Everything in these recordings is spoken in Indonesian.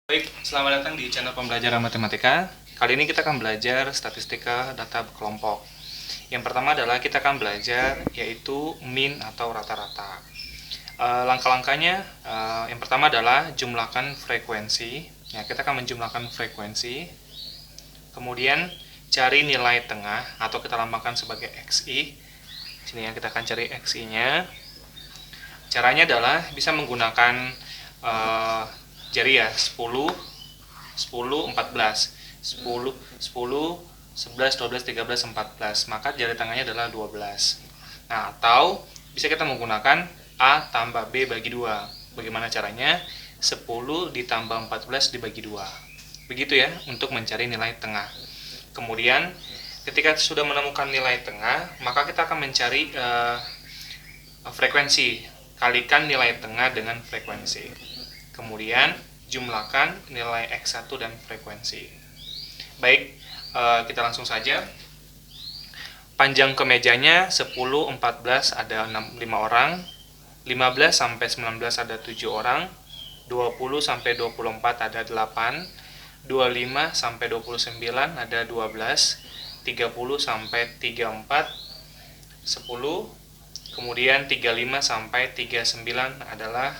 Baik, selamat datang di channel pembelajaran matematika. Kali ini kita akan belajar statistika data berkelompok. Yang pertama adalah kita akan belajar yaitu mean atau rata-rata. Langkah-langkahnya, yang pertama adalah jumlahkan frekuensi. Ya, kita akan menjumlahkan frekuensi. Kemudian cari nilai tengah atau kita lambangkan sebagai XI. Sini ya, kita akan cari XI-nya. Caranya adalah bisa menggunakan jari ya, 10, 10, 14, 10, 10, 11, 12, 13, 14. Maka jari tengahnya adalah 12. Nah, atau bisa kita menggunakan A tambah B bagi 2. Bagaimana caranya? 10 ditambah 14 dibagi 2. Begitu ya, untuk mencari nilai tengah. Kemudian, ketika sudah menemukan nilai tengah, maka kita akan mencari frekuensi. Kalikan nilai tengah dengan frekuensi. Kemudian jumlahkan nilai X1 dan frekuensi. Baik, kita langsung saja. Panjang kemejanya 10, 14 ada 5 orang, 15 sampai 19 ada 7 orang, 20 sampai 24 ada 8, 25 sampai 29 ada 12, 30 sampai 34 10, kemudian 35 sampai 39 adalah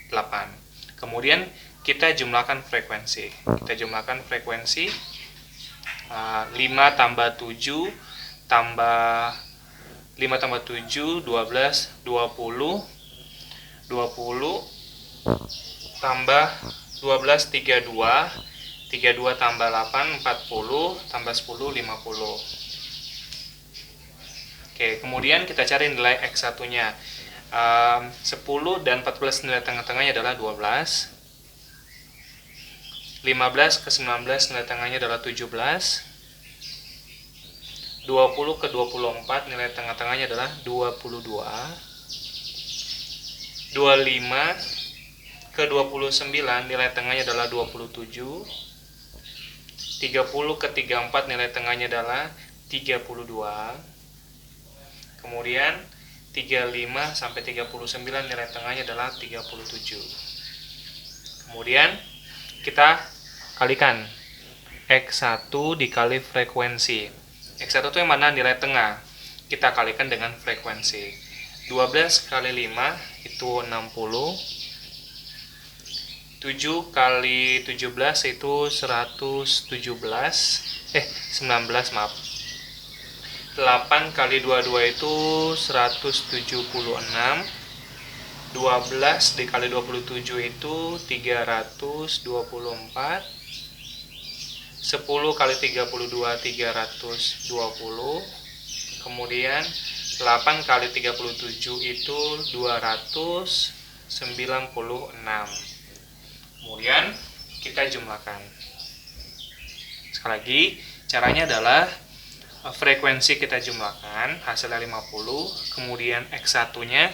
8. Kemudian kita jumlahkan frekuensi. Kita jumlahkan frekuensi 5 tambah 7 tambah 5 tambah 7 12 20 20 tambah 12 32 32 tambah 8 40 tambah 10 50. Oke, kemudian kita cari nilai X1-nya. 10 dan 14 nilai tengah-tengahnya adalah 12. 15 ke 19 nilai tengahnya adalah 17. 20 ke 24 nilai tengah-tengahnya adalah 22. 25 ke 29 nilai tengahnya adalah 27. 30 ke 34 nilai tengahnya adalah 32. Kemudian 35 sampai 39 nilai tengahnya adalah 37. Kemudian kita kalikan X1 dikali frekuensi. X1 itu yang mana? Nilai tengah. Kita kalikan dengan frekuensi. 12 kali 5 itu 60. 7 kali 17 itu 19 maaf. 8 kali 22 itu 176. 12 dikali 27 itu 324. 10 kali 32 320. Kemudian 8 kali 37 itu 296. Kemudian kita jumlahkan. Sekali lagi, caranya adalah frekuensi kita jumlahkan, hasilnya 50, kemudian X1-nya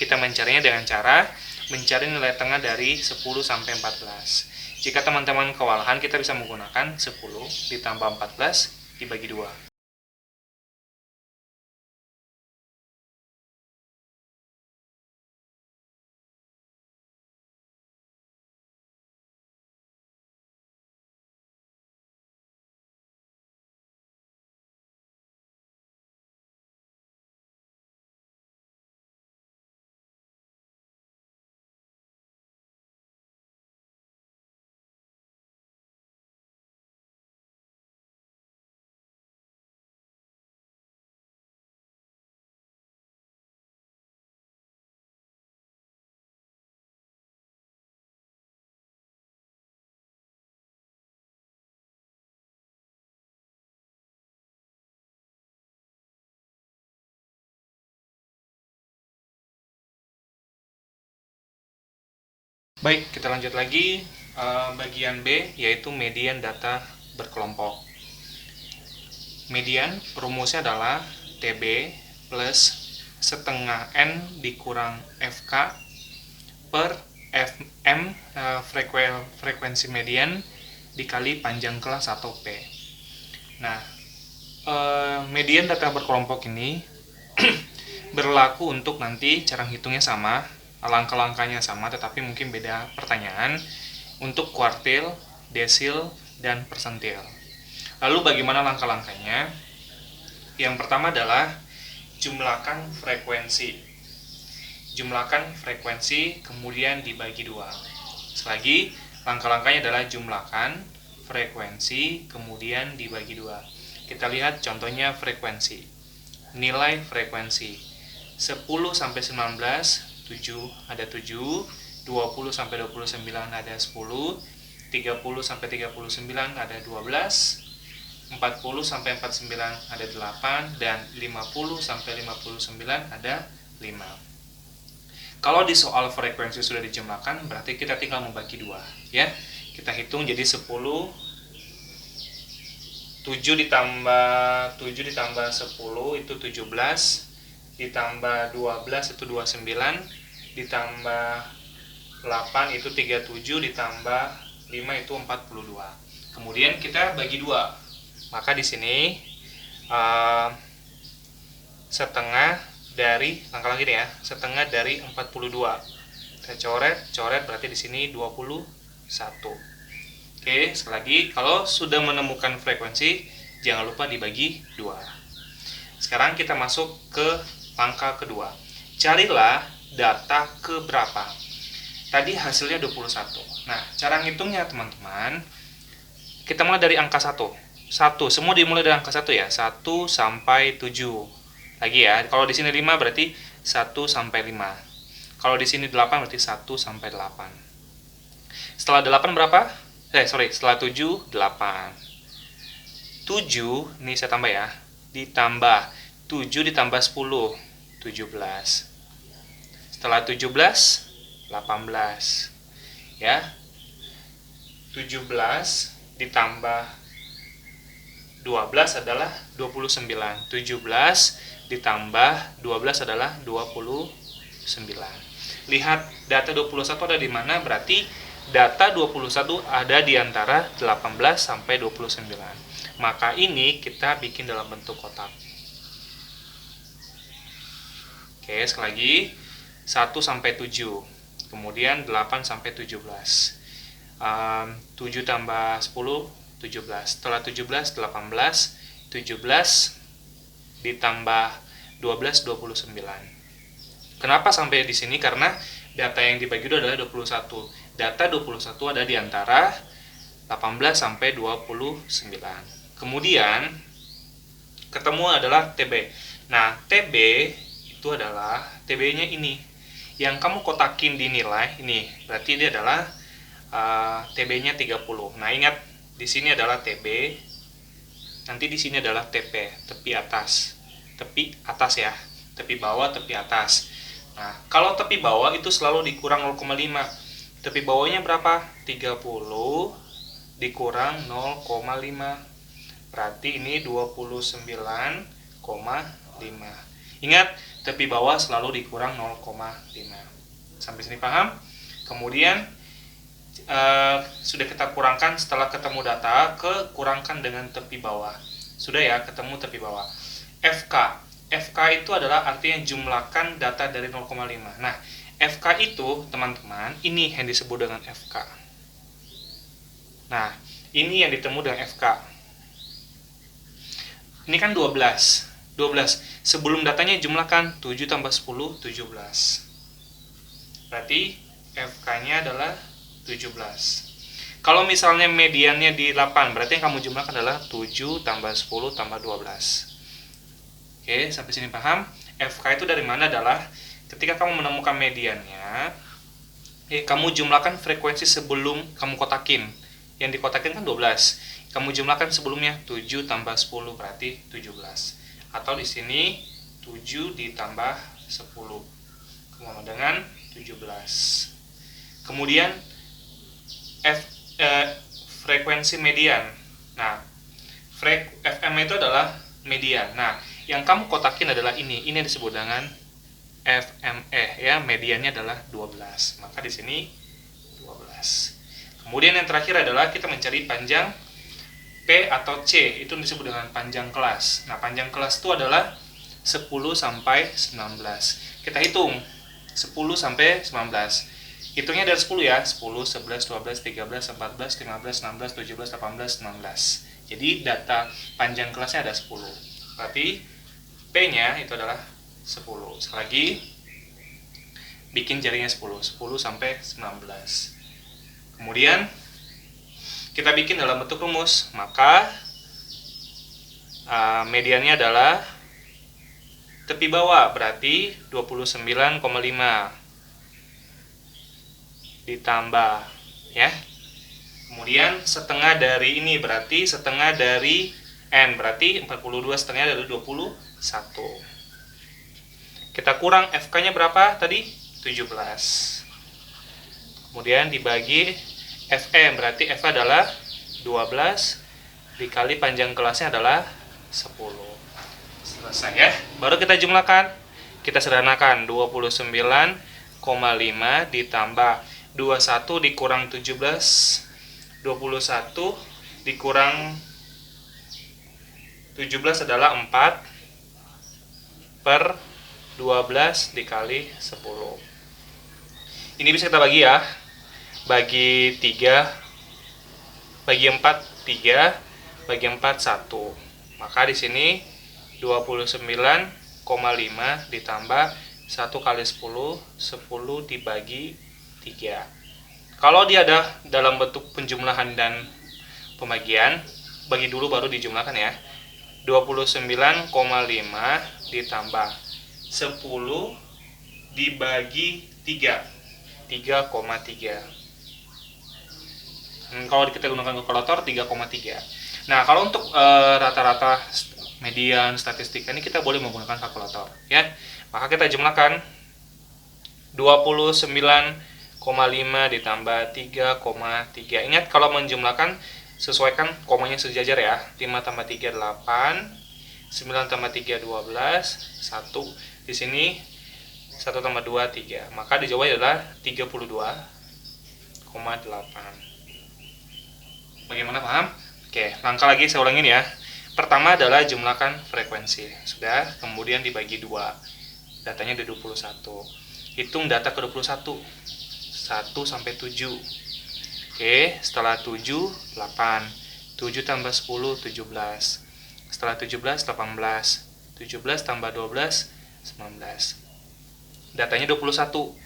kita mencarinya dengan cara mencari nilai tengah dari 10 sampai 14. Jika teman-teman kewalahan, kita bisa menggunakan 10 ditambah 14 dibagi 2. Baik, kita lanjut lagi. Bagian B, yaitu median data berkelompok. Median rumusnya adalah TB plus setengah N dikurang FK per FM, frekuensi median dikali panjang kelas atau P. Nah, median data berkelompok ini berlaku untuk nanti cara hitungnya sama, langkah-langkahnya sama, tetapi mungkin beda pertanyaan. untuk kuartil, desil, dan persentil. Lalu bagaimana langkah-langkahnya? Yang pertama adalah jumlahkan frekuensi. Jumlahkan frekuensi, kemudian dibagi 2. Selagi, langkah-langkahnya adalah jumlahkan frekuensi, kemudian dibagi 2. Kita lihat contohnya frekuensi. Nilai frekuensi 10 sampai 19, 7 ada 7, 20 sampai 29 ada 10, 30 sampai 39 ada 12, 40 sampai 49 ada 8, dan 50 sampai 59 ada 5. Kalau di soal frekuensi sudah dijumlahkan, berarti kita tinggal membagi 2, ya. Kita hitung jadi 10, 7 ditambah 10 itu 17, ditambah 12 itu 29, ditambah 8 itu 37, ditambah 5 itu 42. Kemudian kita bagi 2. Maka di sini setengah dari, langkah lagi ya, setengah dari 42. Kita coret berarti di sini 21. Oke, sekali lagi, kalau sudah menemukan frekuensi, jangan lupa dibagi 2. Sekarang kita masuk ke langkah kedua. Carilah data keberapa. Tadi hasilnya 21. Nah, cara ngitungnya teman-teman, kita mulai dari angka 1. 1, semua dimulai dari angka 1 ya. 1 sampai 7. Lagi ya, kalau di sini 5 berarti 1 sampai 5. Kalau di sini 8 berarti 1 sampai 8. Setelah 8 berapa? Setelah 7, 8. 7, ini saya tambah ya. Ditambah 7 ditambah 10, 17. Setelah 17, 18. Ya. 17 ditambah 12 adalah 29. 17 ditambah 12 adalah 29. Lihat data 21 ada di mana? Berarti data 21 ada di antara 18 sampai 29. Maka ini kita bikin dalam bentuk kotak. Oke, sekali lagi 1 sampai 7. Kemudian 8 sampai 17. 7 tambah 10, 17. Setelah 17, 18. 17 ditambah 12, 29. Kenapa sampai di sini? Karena data yang dibagi itu adalah 21. Data 21 ada di antara 18 sampai 29. Kemudian ketemu adalah TB. Nah, TB itu adalah TB-nya ini. Yang kamu kotakin di nilai ini. Berarti dia adalah TB-nya 30. Nah, ingat di sini adalah TB. Nanti di sini adalah TP, tepi atas. Tepi atas ya. Tepi bawah, tepi atas. Nah, kalau tepi bawah itu selalu dikurang 0,5. Tepi bawahnya berapa? 30 dikurang 0,5. Berarti ini 29,5. Ingat, tepi bawah selalu dikurang 0,5. Sampai sini paham? Kemudian sudah kita kurangkan, setelah ketemu data, kurangkan dengan tepi bawah. Sudah ya, ketemu tepi bawah. FK. FK itu adalah artinya jumlahkan data dari 0,5. Nah, FK itu, teman-teman, ini yang disebut dengan FK. Nah, ini yang ditemu dengan FK. Ini kan 12. 12. Sebelum datanya jumlahkan 7 tambah 10, 17. Berarti FK-nya adalah 17. Kalau misalnya mediannya di 8, berarti yang kamu jumlahkan adalah 7 tambah 10 tambah 12. Oke, sampai sini paham? FK itu dari mana adalah ketika kamu menemukan mediannya, kamu jumlahkan frekuensi sebelum kamu kotakin. Yang dikotakin kan 12. Kamu jumlahkan sebelumnya 7 tambah 10 berarti 17. Atau di sini 7 ditambah 10 sama dengan 17. Kemudian frekuensi median. Nah, FM itu adalah median. Nah, yang kamu kotakin adalah ini. Ini disebut dengan FME ya, mediannya adalah 12. Maka di sini 12. Kemudian yang terakhir adalah kita mencari panjang P atau C, itu disebut dengan panjang kelas. Nah, panjang kelas itu adalah 10 sampai 19. Kita hitung 10 sampai 19. Hitungnya dari 10 ya, 10, 11, 12, 13, 14, 15, 16, 17, 18, 19. Jadi data panjang kelasnya ada 10. Berarti P-nya itu adalah 10. Sekali lagi, bikin jaringnya 10, 10 sampai 19. Kemudian, kita bikin dalam bentuk rumus, maka mediannya adalah tepi bawah, berarti 29,5 ditambah ya. Kemudian setengah dari ini berarti setengah dari N, berarti 42 setengah dari 21. Kita kurang FK-nya berapa tadi? 17. Kemudian dibagi FM, berarti F adalah 12 dikali panjang kelasnya adalah 10. Selesai ya. Baru kita jumlahkan. Kita sederhanakan 29,5 ditambah 21 dikurang 17, 21 dikurang 17 adalah 4 per 12 dikali 10. Ini bisa kita bagi ya. Bagi 3, bagi 4, 3, bagi 4, 1. Maka di sini 29,5 ditambah 1 kali 10, 10 dibagi 3. Kalau dia ada dalam bentuk penjumlahan dan pembagian, bagi dulu baru dijumlahkan ya. 29,5 ditambah 10 dibagi 3, 3,3. Kalau kita gunakan kalkulator 3,3. Nah, kalau untuk rata-rata median statistik ini kita boleh menggunakan kalkulator ya. Maka kita jumlahkan 29,5 ditambah 3,3. Ingat kalau menjumlahkan sesuaikan komanya sejajar ya. 5 tambah 3 8, 9 tambah 3 12, 1. Di sini 1 tambah 2 3. Maka dijawabnya adalah 32,8. Bagaimana, paham? Oke, langkah lagi saya ulangin ya. Pertama adalah jumlahkan frekuensi. Sudah, kemudian dibagi 2. Datanya ada 21. Hitung data ke 21. 1 sampai 7. Oke, setelah 7, 8. 7 tambah 10, 17. Setelah 17, 18. 17 tambah 12, 19. Datanya 21.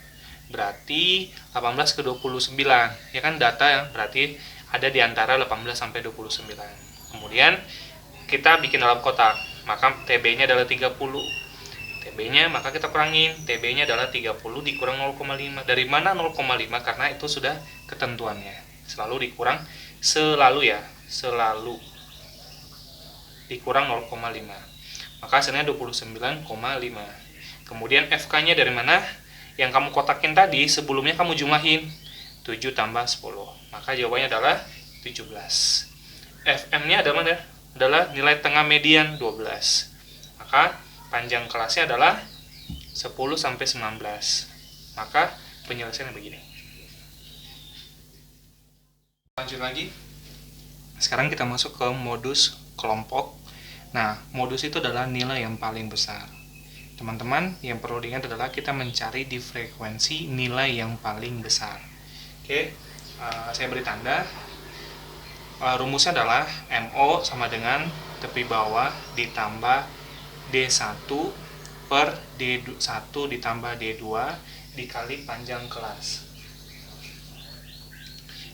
Berarti 18 ke 29. Ya kan data yang berarti ada di antara 18 sampai 29. Kemudian kita bikin dalam kotak. Maka TB-nya adalah 30. TB-nya maka kita kurangin. TB-nya adalah 30 dikurang 0,5. Dari mana 0,5? Karena itu sudah ketentuannya. Selalu dikurang, selalu ya, selalu dikurang 0,5. Maka hasilnya 29,5. Kemudian FK-nya dari mana? Yang kamu kotakin tadi, sebelumnya kamu jumlahin. 7 tambah 10. Maka jawabannya adalah 17. FM-nya adalah mana? Adalah nilai tengah median 12. Maka panjang kelasnya adalah 10 sampai 19. Maka penyelesaiannya begini. Lanjut lagi. Sekarang kita masuk ke modus kelompok. Nah, modus itu adalah nilai yang paling besar. Teman-teman, yang perlu diingat adalah kita mencari di frekuensi nilai yang paling besar. Oke, saya beri tanda. Rumusnya adalah MO sama dengan tepi bawah ditambah D1 per D1 ditambah D2 dikali panjang kelas.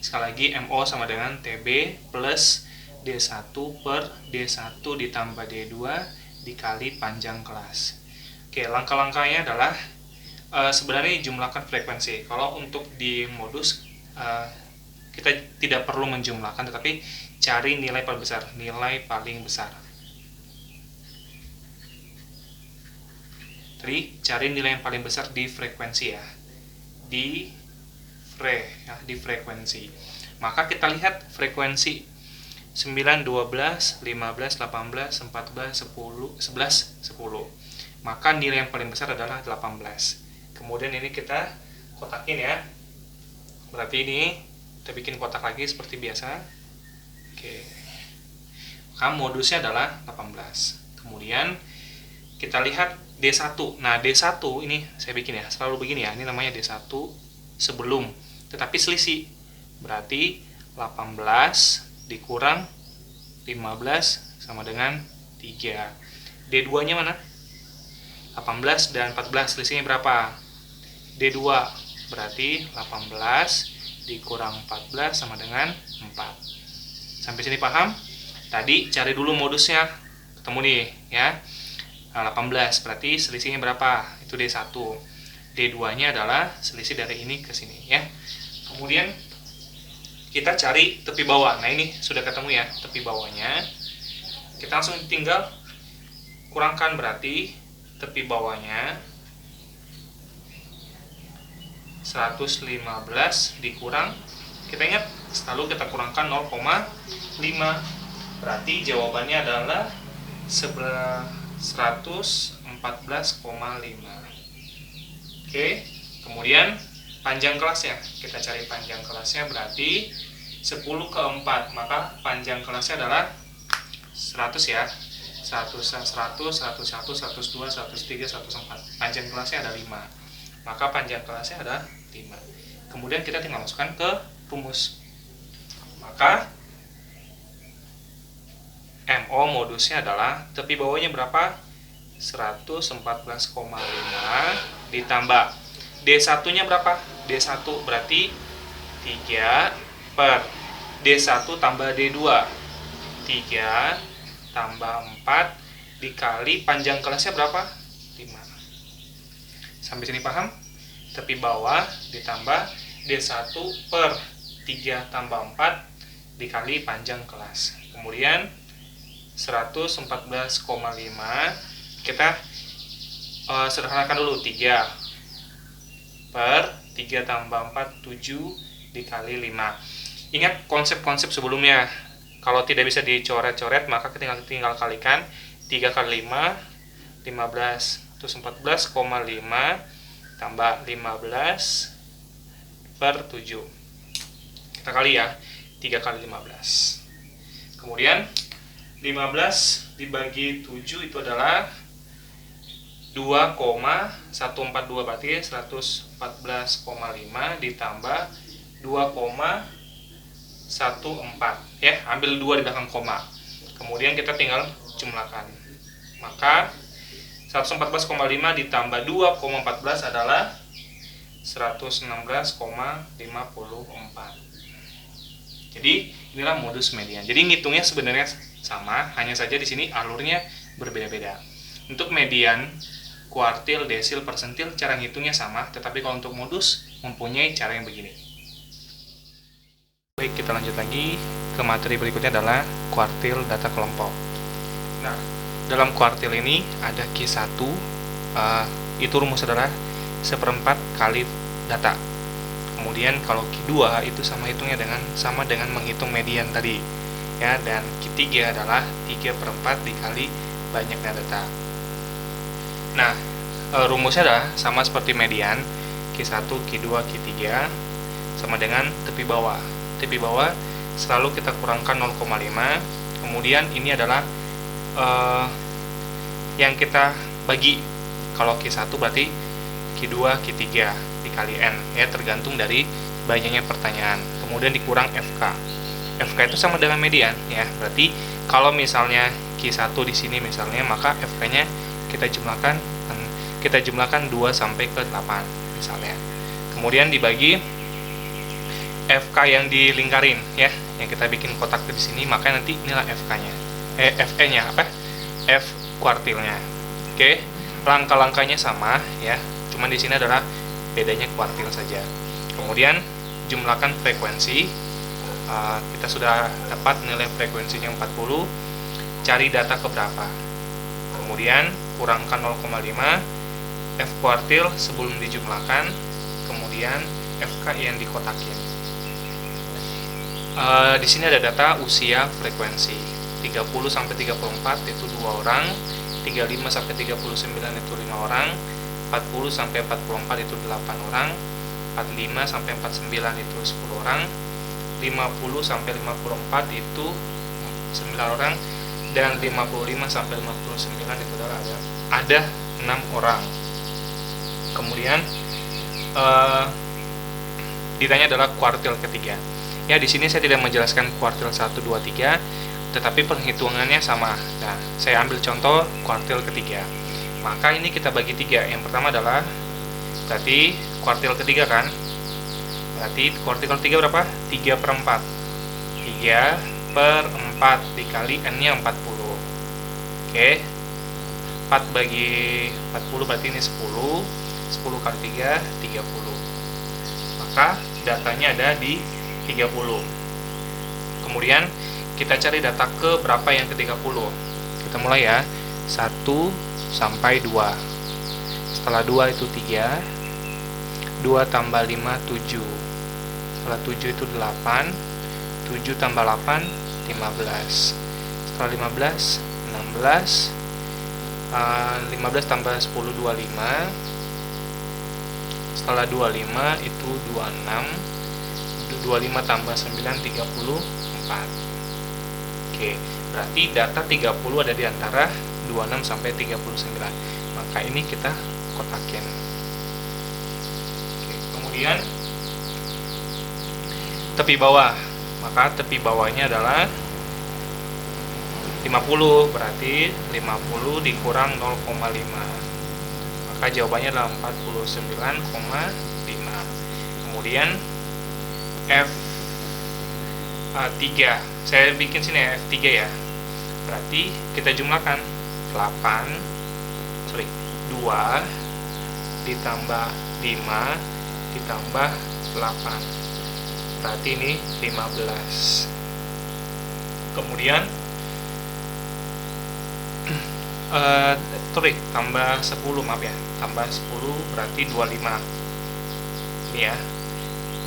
Sekali lagi, MO sama dengan TB plus D1 per D1 ditambah D2 dikali panjang kelas. Oke, langkah-langkahnya adalah sebenarnya jumlahkan frekuensi. Kalau untuk di modus kita tidak perlu menjumlahkan, tetapi cari nilai paling besar, nilai paling besar. Cari nilai yang paling besar di frekuensi ya, di frekuensi. Maka kita lihat frekuensi 9, 12, 15, 18, 14, 10, 11, 10. Maka nilai yang paling besar adalah 18. Kemudian ini kita kotakin ya. Berarti ini kita bikin kotak lagi seperti biasa. Oke. Maka modusnya adalah 18. Kemudian kita lihat D1. Nah, D1 ini saya bikin ya, selalu begini ya. Ini namanya D1. sebelum, tetapi selisih. Berarti 18 dikurang 15 sama dengan 3. D2-nya mana? 18 dan 14, selisihnya berapa? D2, berarti 18 dikurang 14 sama dengan 4. Sampai sini paham? Tadi cari dulu modusnya, ketemu nih ya. 18 berarti selisihnya berapa? Itu D1. D2-nya adalah selisih dari ini ke sini ya. Kemudian kita cari tepi bawah. Nah, ini sudah ketemu ya tepi bawahnya. Kita langsung tinggal kurangkan, berarti tepi bawahnya 115 dikurang, kita ingat selalu kita kurangkan 0,5, berarti jawabannya adalah 114,5. Oke, kemudian panjang kelasnya, kita cari panjang kelasnya, berarti 10 ke 4, maka panjang kelasnya adalah 100 ya. 100, 101, 102, 103, 104. Panjang kelasnya ada 5. Maka panjang kelasnya ada 5. Kemudian kita tinggal masukkan ke rumus. Maka MO modusnya adalah tepi bawahnya berapa? 114,5 ditambah D1-nya berapa? D1 berarti 3 per D1 tambah D2. 3 tambah 4 dikali panjang kelasnya berapa? 5. Sampai sini paham? Tepi bawah ditambah D1 per 3 tambah 4 dikali panjang kelas. Kemudian 114,5 kita sederhanakan dulu. 3 per 3 tambah 4 7 dikali 5. Ingat konsep-konsep sebelumnya. Kalau tidak bisa dicoret-coret, maka kita tinggal kalikan 3 kali 5, 15. Terus 14,5 tambah 15 per 7. Kita kali ya, 3 kali 15. Kemudian 15 dibagi 7 itu adalah 2,142, berarti 114,5 ditambah 2,14 ya, ambil 2 di belakang koma. Kemudian kita tinggal jumlahkan. Maka 114,5 ditambah 2,14 adalah 116,54. Jadi inilah modus median. Jadi ngitungnya sebenarnya sama, hanya saja di sini alurnya berbeda-beda. Untuk median, kuartil, desil, persentil cara ngitungnya sama, tetapi kalau untuk modus mempunyai cara yang begini. Baik, kita lanjut lagi ke materi berikutnya adalah kuartil data kelompok. Nah, dalam kuartil ini ada Q1, itu rumus adalah 1/4 kali data. Kemudian kalau Q2 itu sama dengan menghitung median tadi. Ya, dan Q3 adalah 3/4 dikali banyaknya data. Nah, rumusnya adalah sama seperti median, Q1, Q2, Q3 sama dengan tepi bawah. Tepi bawah selalu kita kurangkan 0,5. Kemudian ini adalah yang kita bagi. Kalau Q1 berarti Q2, Q3 dikali N ya, tergantung dari banyaknya pertanyaan. Kemudian dikurang FK. FK itu sama dengan median ya. Berarti kalau misalnya Q1 di sini misalnya, maka FK-nya kita jumlahkan 2 sampai ke 8 misalnya. Kemudian dibagi FK yang dilingkarin ya, yang kita bikin kotak di sini, maka nanti inilah FK-nya. FE-nya apa? F kuartilnya. Oke, langkah-langkahnya sama ya, cuman di sini adalah bedanya kuartil saja. Kemudian jumlahkan frekuensi. Kita sudah dapat nilai frekuensinya 40. Cari data keberapa. Kemudian kurangkan 0,5 F kuartil sebelum dijumlahkan. Kemudian FK yang dikotakin. Di sini ada data usia frekuensi 30 sampai 34 itu 2 orang, 35 sampai 39 itu 5 orang, 40 sampai 44 itu 8 orang, 45 sampai 49 itu 10 orang, 50 sampai 54 itu 9 orang, dan 55 sampai 59 itu ada 6 orang. Kemudian ditanya adalah kuartil ketiga. Ya, di sini saya tidak menjelaskan kuartil 1, 2, 3, tetapi perhitungannya sama. Nah, saya ambil contoh kuartil ketiga. Maka ini kita bagi 3. Yang pertama adalah berarti kuartil ketiga kan? Berarti kuartil ketiga berapa? 3/4. 3/4 dikali N-nya 40. Oke. 4 bagi 40 berarti ini 10. 10 kali 3, 30. Maka datanya ada di 30. Kemudian kita cari data ke berapa yang ke 30. Kita mulai ya. 1 sampai 2. Setelah 2 itu 3. 2 tambah 5, 7. Setelah 7 itu 8. 7 tambah 8, 15. Setelah 15, 16. 15 tambah 10, 25. Setelah 25 itu 26. 25 tambah 9, 34. Oke, berarti data 30 ada di antara 26 sampai 39. Maka ini kita kotakin. Oke, kemudian tepi bawah. Maka tepi bawahnya adalah 50, berarti 50 dikurang 0,5. Maka jawabannya adalah 49,5. Kemudian F3, saya bikin sini ya, F3 ya. Berarti kita jumlahkan 2 ditambah 5 ditambah 8. Berarti ini 15. Kemudian tambah 10, maaf ya, tambah 10 berarti 25. Ini ya,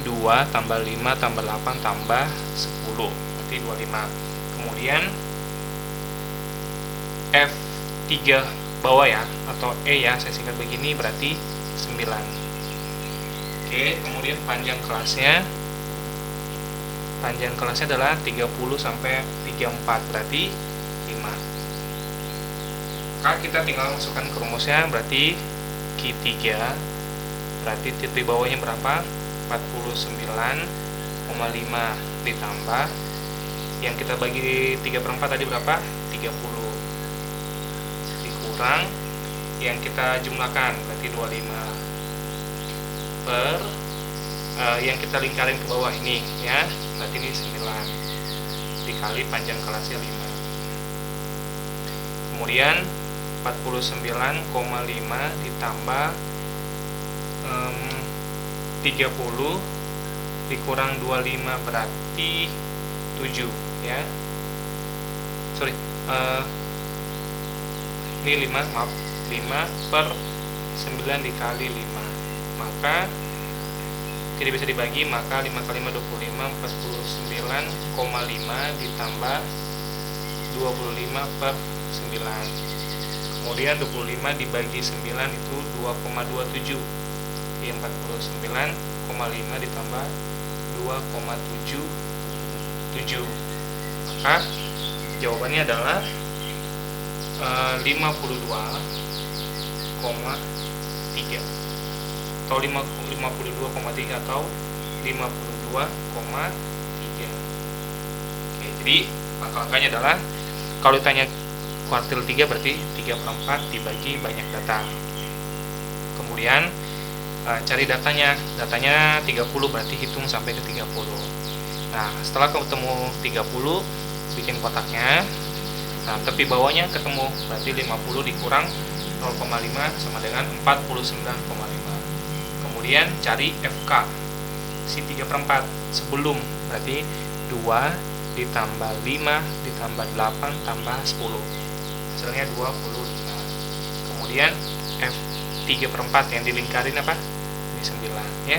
2 tambah 5 tambah 8 tambah 10 berarti 25. Kemudian F3 bawah ya, atau E ya, saya singkat begini, berarti 9. Oke, kemudian panjang kelasnya adalah 30 sampai 34, berarti 5. Maka kita tinggal masukkan ke rumusnya, berarti Q3 berarti titik bawahnya berapa? 49,5 ditambah yang kita bagi 3/4 tadi berapa? 30 dikurang yang kita jumlahkan berarti 25 per yang kita lingkarin ke bawah ini ya, berarti ini 9 dikali panjang kelasnya 5. Kemudian 49,5 ditambah 30 dikurang 25 berarti 7 ya. Sorry, ini 5, maaf, 5 per 9 dikali 5. Maka tidak bisa dibagi, maka 5 kali 5 25, 49,5 ditambah 25 per 9. Kemudian 25 dibagi 9 itu 2,27. Yang 49,5 ditambah 2,77. Maka jawabannya adalah 52,3 atau 52,3 atau 52,3. Oke, jadi angka-angkanya adalah kalau ditanya kuartil 3 berarti 3/4 dibagi banyak data. Kemudian cari datanya 30 berarti hitung sampai ke 30. Nah, setelah ketemu 30 bikin kotaknya. Nah, tepi bawahnya ketemu berarti 50 dikurang 0,5 sama dengan 49,5. Kemudian cari FK si 3/4 sebelum, berarti 2 ditambah 5 ditambah 8 tambah 10, hasilnya 25. Kemudian F3/4 yang dilingkarin apa? Ini 9 ya.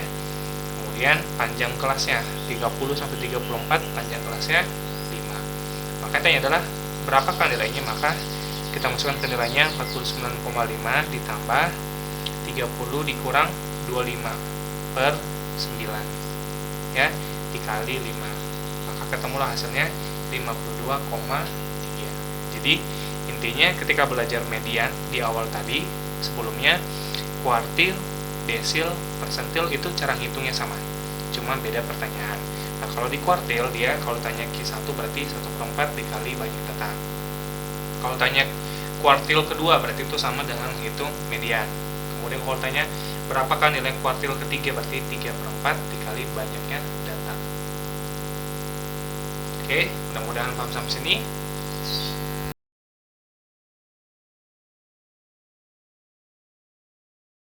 Kemudian panjang kelasnya 30 sampai 34, panjang kelasnya 5. Maka tanya adalah berapakah nilainya? Maka kita masukkan ke nilainya 49,5 ditambah 30 dikurang 25 per 9 ya, dikali 5. Maka ketemulah hasilnya 52,3. Jadi intinya ketika belajar median di awal tadi sebelumnya, kuartil, desil, persentil itu cara ngitungnya sama. cuma beda pertanyaan. Nah, kalau di kuartil dia kalau tanya Q1 berarti 1/4 dikali banyak data. Kalau tanya kuartil kedua berarti itu sama dengan menghitung median. Kemudian kalau tanya berapakah nilai kuartil ketiga berarti 3/4 dikali banyaknya data. Oke, mudah-mudahan paham sampai sini.